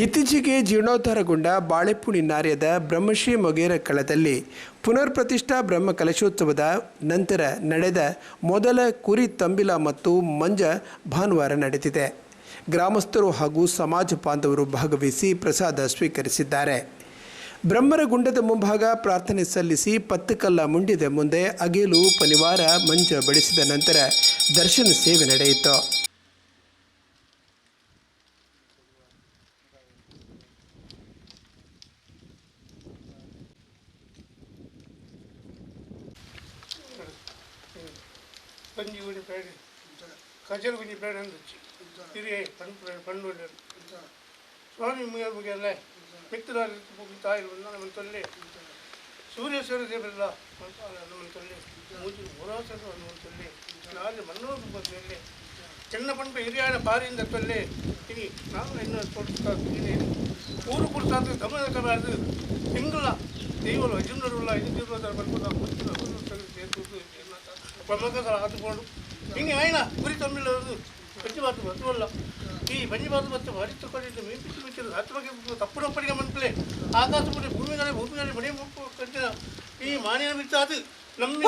ಇತ್ತೀಚೆಗೆ ಜೀರ್ಣೋದ್ಧಾರಗೊಂಡ ಬಾಳೆಪುಣಿ ನಾರ್ಯದ ಬ್ರಹ್ಮಶ್ರೀ ಮೊಗೇರ ಕಳದಲ್ಲಿ ಪುನರ್ ಪ್ರತಿಷ್ಠಾ ಬ್ರಹ್ಮ ಕಲಶೋತ್ಸವದ ನಂತರ ನಡೆದ ಮೊದಲ ಕುರಿ ತಂಬಿಲ ಮತ್ತು ಮಂಜ ಭಾನುವಾರ ನಡೆದಿದೆ. ಗ್ರಾಮಸ್ಥರು ಹಾಗೂ ಸಮಾಜ ಬಾಂಧವರು ಭಾಗವಹಿಸಿ ಪ್ರಸಾದ ಸ್ವೀಕರಿಸಿದ್ದಾರೆ. ಬ್ರಹ್ಮರಗುಂಡದ ಮುಂಭಾಗ ಪ್ರಾರ್ಥನೆ ಸಲ್ಲಿಸಿ ಪತ್ತಕಲ್ಲ ಮುಂಡಿದ ಮುಂದೆ ಅಗೇಲು ಪನಿವಾರ ಮಂಜ ಬಡಿಸಿದ ನಂತರ ದರ್ಶನ ಸೇವೆ ನಡೆಯಿತು. ಪಂಜಿ ಗುಡಿ ಬೇಡ ಕಜಲ್ ಗುಡಿ ಬೇಡ ಅಂದಿಚ್ಚಿ ಹಿರಿಯ ಪಂಡು ಸ್ವಾಮಿ ಮುಗಿಯಲ್ಲ ಮಿತ್ರರಾಗಿ ತಾಯಿ ನಮ್ಮ ತೊಲ್ಲೆ ಸೂರ್ಯೇಶ್ವರ ದೇವರೆಲ್ಲ ನಮ್ಮ ತೊಲ್ಲೆ ಮೂಜು ಹೋರಾಟ ನಮ್ಮ ತೊಲ್ಲೆ ನಾಳೆ ಮನ್ನೋದು ಬಂದಲ್ಲಿ ಚೆನ್ನ ಪಂಪ ಹಿರಿಯಾಣ ಬಾರಿಯಿಂದ ತೊಲ್ಲೆ ಇನಿ ನಾವು ಇನ್ನು ಕೊಡ್ತಾ ಊರು ಕುಡ್ಸಾದ ಗಮನ ಕಬಾರ್ದು ತಿಂಗಳ ದೈವಲು ಅಜುನರುಲ್ಲ ಇದು ಬಂದು ಪ್ರಮುಖಗಳು ಹಾಕಿಕೊಂಡು ಹಿಂಗೆ ಆಯ್ನ ಗುರಿ ತಮ್ಮಿಲ್ಲದು ಪಂಚಭಾತು ಬತ್ತವಲ್ಲ ಈ ಪಂಚಭಾತು ಮತ್ತು ಹರಿತುಕೊಂಡಿದ್ದು ಮೀಪಿಸಿ ಮಿಕ್ಕಿದ್ದು ಹತ್ತು ಬಗ್ಗೆ ತಪ್ಪುನಪ್ಪಡಿಗೆ ಮನ್ಪಲೆ ಆಕಾಶ ಪುಡಿ ಭೂಮಿಗಳಲ್ಲಿ ಮನೆ ಮುಪ್ಪು ಕಂಡಿನ ಈ ಮಾನಿನ ಬಿಟ್ಟು ಅದು ನಮ್ಮ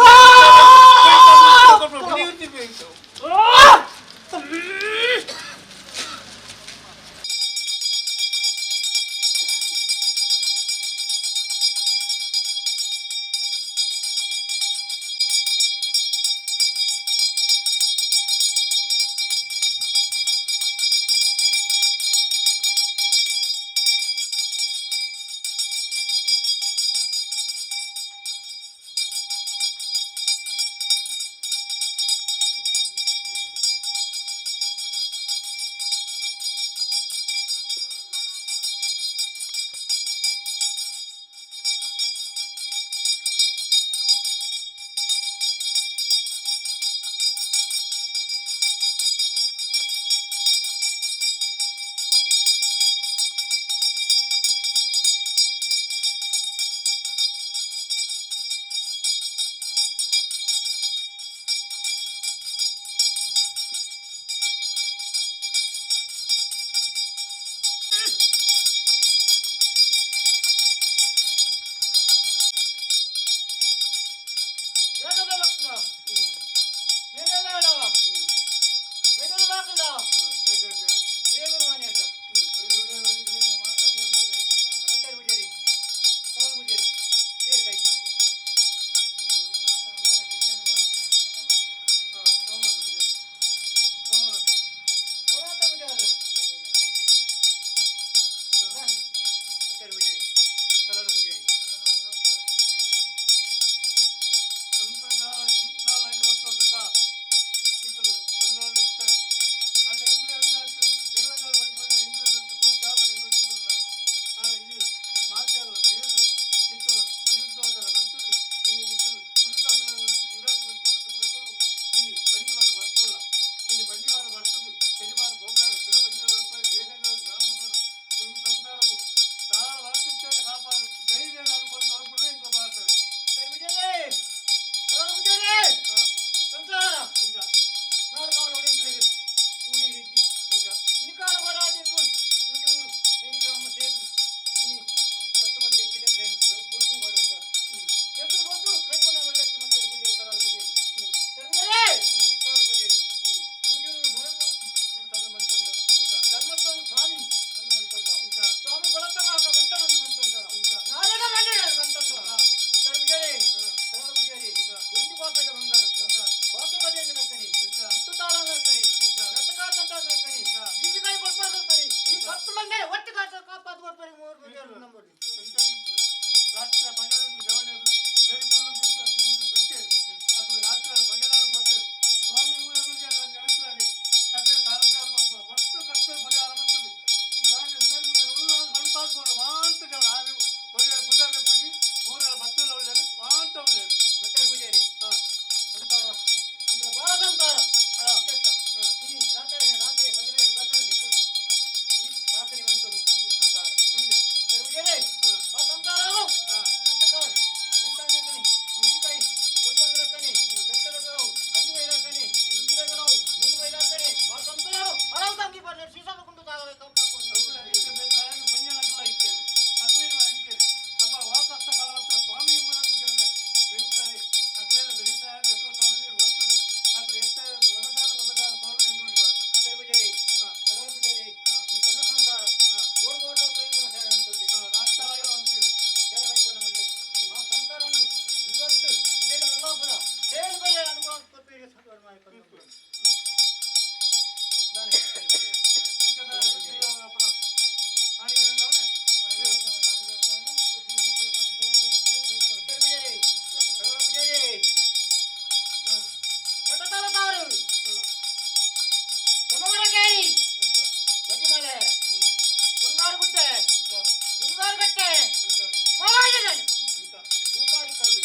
ಊಪಾಡಿ ಕಲ್ಲು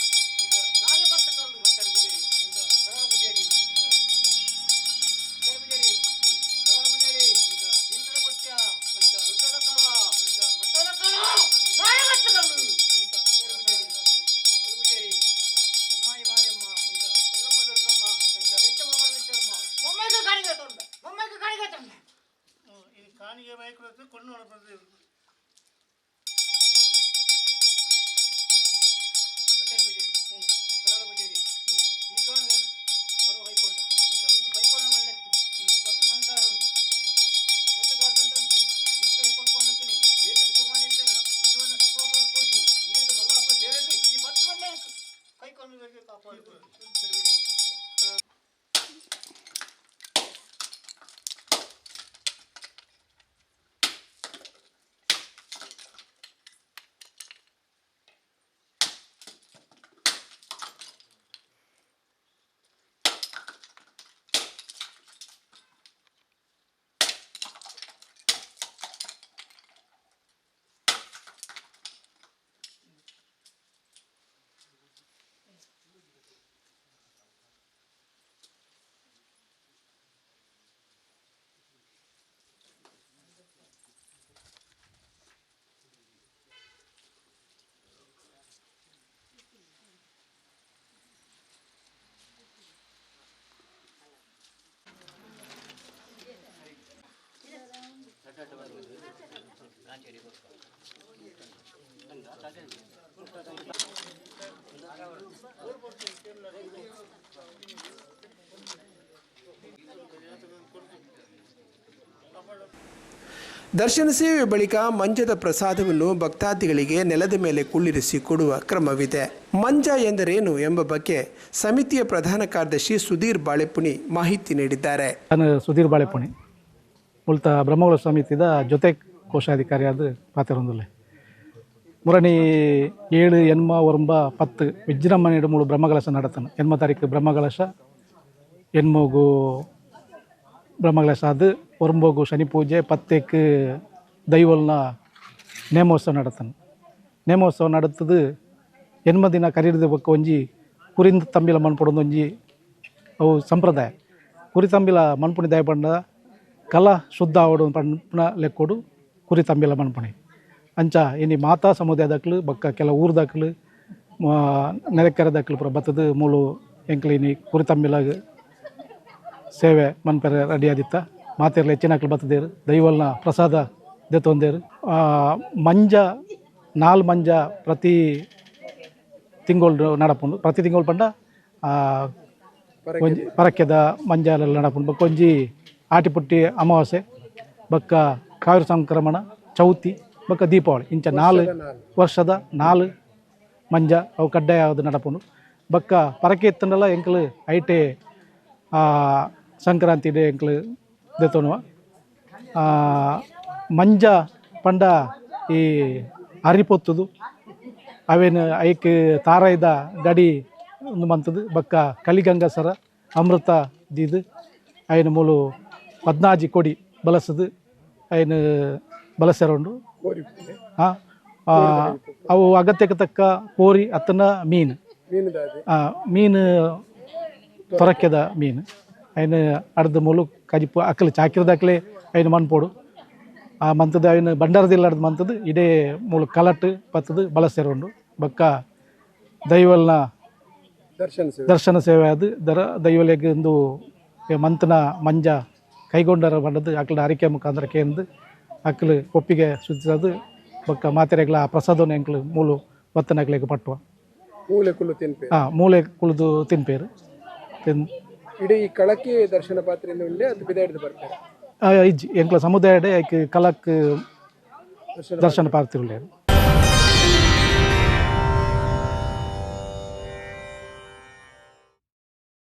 ನಾಳೆ ಬತ್ತ ಕಲ್ಲು ಮತ್ತಡ ಬುಜೇರಿ ಕಡಲ ಬುಜೇರಿ ಬುಜೇರಿ ಕಡಲ ಬುಜೇರಿ ಇಂತರ ಪಟ್ಯ ದೊಡ್ಡದ ಕಾಲ ಮತ್ತಡ ಕಾಲ ನಾಳೆ ಬತ್ತ ಕಲ್ಲು ಬುಜೇರಿ ಬೊಮ್ಮಾಯಿ ಮಾರಿಯಮ್ಮ ಎಲ್ಲಮ್ಮ ದುರ್ಗಮ್ಮ ಕೆಂಚಮ್ಮ ಪರಮೇಶ್ವರಮ್ಮ ಬೊಮ್ಮಾಯಿಗೆ ಕಾಣಿಗೆ ತೊಂಡ ಈ ಕಾಣಿಗೆ ಬೈಕ್ರದ್ದು ಕೊಂಡು ನೋಡಬಾರ್ದು ಕಲರ ಬಜೇರಿ ಈ ಕಾಣ ಹೊರ ಬೈಕೊಂಡ ಒಂದು ಬೈಕೊಂಡ ಮಾಡಲಿಕ್ಕೆ ಪತ್ತು ಸಂಸಾರ ವೇಟಗಾಡ್ತಂತ ಇಂತ ಬೈಕೊಂಡ್ಕೊಂಡಕ್ಕೆ ವೇಟ ಸುಮಾನಿರ್ತೇನೆ ಋತುವನ್ನು ಅಪವಾದ ಕೊಡ್ತು ಹಿಂಗೆ ಮಲ್ಲಪ್ಪ ಸೇರಿದ್ರಿ ಈ ಪತ್ತು ಮಂದಿ ಕೈಕೊಂಡು ಕಾಪಾಡ್ಕೊಂಡು ದರ್ಶನ ಸೇವೆ ಬಳಿಕ ಮಂಜದ ಪ್ರಸಾದವನ್ನು ಭಕ್ತಾದಿಗಳಿಗೆ ನೆಲದ ಮೇಲೆ ಕುಳ್ಳಿರಿಸಿ ಕೊಡುವ ಕ್ರಮವಿದೆ. ಮಂಜ ಎಂದರೇನು ಎಂಬ ಬಗ್ಗೆ ಸಮಿತಿಯ ಪ್ರಧಾನ ಕಾರ್ಯದರ್ಶಿ ಸುಧೀರ್ ಬಾಳೆಪುಣಿ ಮಾಹಿತಿ ನೀಡಿದ್ದಾರೆ. ನಾನು ಸುಧೀರ್ ಬಾಳೆಪುಣಿ ಮೂಲತಃ ಬ್ರಹ್ಮಕಲಶ ಸಮಿತಿದ ಜೊತೆ ಕೋಶಾಧಿಕಾರಿಯಾದ ಪಾತ್ರೊಂದುಲ್ಲೆ ಮುರಣಿ 7 ಎನ್ಮ 10 ವಿಜೃಂಭಣೆಯ ಮೂಲ ಬ್ರಹ್ಮಕಲಶ ನಡತನು 8 ತಾರೀಕು ಬ್ರಹ್ಮಕಲಶ ಎನ್ಮೋಗು ಬ್ರಹ್ಮಕಲಶ ಅದು ಒರಂಬೋಗು ಶನಿ ಪೂಜೆ 10ಕ್ಕೆ ದೈವಲ್ನ ನೇಮೋತ್ಸವ ನಡತನು. ನೇಮೋತ್ಸವ ನಡತದು 8 ದಿನ ಕರೀರಿದ ಬಕ್ಕ ಒಂಜಿ ಕುರಿಂದ ತಂಬಿಲ ಮನ್ಪೊಡೊಂದು ಒಂಜಿ ಅವು ಸಂಪ್ರದಾಯ ಕುರಿ ತಂಬಿಲ ಮನ್ಪುಣಿ ದಯ ಪಂಡ ಕಲ ಶುದ್ಧ ಆವಡು ಪಂಪನ ಲೆಕ್ಕೋಡು ಕುರಿ ತಂಬಿಲ ಮನ್ಪುಣಿ ಅಂಚ ಇನಿ ಮಾತಾ ಸಮುದಾಯದಕ್ಲು ಬಕ್ಕ ಕೆಲ ಊರ್ದಕ್ಲು ನೆರೆಕೆರೆದಕ್ಲು ಪುರ ಬತ್ತದು ಮೂಲು ಎಂಕ್ಲು ಇನಿ ಕುರಿ ತಂಬಿಲಾಗ ಸೇವೆ ಮನ್ಪೆರೆ ರೆಡಿ ಆದಿತ್ತ ಮಾತೆರ್ಲ ಹೆಚ್ಚಿನಕ್ಲು ಬತ್ತದೇರು ದೈವಲ್ನ ಪ್ರಸಾದ ದೆತ್ತೊಂದೇರು ಮಂಜ 4 ಮಂಜ ಪ್ರತಿ ತಿಂಗಳು ನಡಪುಂಡು ಪ್ರತಿ ತಿಂಗಳು ಪಂಡ ಒಂಜಿ ಪರಕ್ಕೆದ ಮಂಜಾಲೆಲ್ಲ ನಡಪುಂಡು ಬಕ್ಕ ಒಂಜಿ ಆಟಿಪುಟ್ಟಿ ಅಮಾವಾಸ್ಯೆ ಬಕ್ಕ ಕಾವಿರಿ ಸಂಕ್ರಮಣ ಚೌತಿ ಬಕ್ಕ ದೀಪಾವಳಿ ಇಂಚ 4 ವರ್ಷದ 4 ಮಂಜ ಅವು ಕಡ್ಡಾಯ ಯಾವುದು ನಡಪುಂಡು ಬಕ್ಕ ಪರಕೆ ಎತ್ತಂಡಲ್ಲ ಎಂಕ್ಲು ಐಟೆ ಸಂಕ್ರಾಂತಿ ಡೇ ಎಂಕ್ಲು ದೆತ್ತೋನುವ ಮಂಜ ಪಂಡ ಈ ಅರಿಪೊತ್ತುದು ಅವೇನು ಐಕ್ ತಾರಾಯ್ದ ಗಡಿ ಒಂದು ಮಂತದು ಬಕ್ಕ ಕಲಿಗಂಗಸರ ಅಮೃತ ದೀದು ಅಯ್ಯನ ಮೂಲು 14 ಕೊಡಿ ಬಳಸದು ಅಯ್ಯನ ಬಳಸ್ಯಾರುಂಡು ಅವು ಅಗತ್ಯಕ್ಕೆ ತಕ್ಕ ಕೋರಿ ಅತ್ತನ ಮೀನು ತೊರಕ್ಯದ ಮೀನು ಅಯ್ಯನ ಅರ್ಧ ಮೂಲು ಕಜಿಪು ಅಕ್ಕಲು ಚಾಕಿರದಾಕಲೆ ಅಯ್ಯನ ಮನ್ಪೋಡು ಆ ಮಂತದ ಅಯ್ಯನ ಬಂಡಾರದಿಲ್ಲ ಅರ್ಧ ಮಂತದ್ದು ಇಡೇ ಮೂಲು ಕಲಟ್ ಪತ್ತದು ಬಳಸ್ಯಾರುಂಡು ಬಕ್ಕ ದೈವಲ್ನ ದರ್ಶನ ಸೇವೆ ಅದು ದೈವಲೆಗೆ ಒಂದು ಮಂತನ ಮಂಜ ಕೈಗೊಂಡರ ಬಂಡದ್ದು ಅಕ್ಕಳ ಅರಿಕೆ ಮುಖಾಂತರ ಕೇಂದು ಅಕ್ಕಲು ಒಪ್ಪಿಗೆ ಸೂಚಿಸೋದು ಬಕ್ಕ ಮಾತೆರೆಗಳ ಪ್ರಸಾದವನ್ನು ಎಂಕ್ಲು ಮೂಲು ಒತ್ತನಕ್ಲೆಗೆ ಪಟ್ಟುವ ಮೂಲೆ ಕುಳಿದು ತಿನ್ಪೇರು ಇಡೀ ಕಳಕ್ಕೆ ದರ್ಶನ ಪಾತ್ರೆಯಿಂದ ಉಂಡೆ ಅದು ಬಿದಾಡಿದ ಬರ್ತಾರೆ ಇಜ್ಜಿ ಎಂಕ್ಲ ಸಮುದಾಯ ಕಲಕ್ ದರ್ಶನ ಪಾತ್ರೆ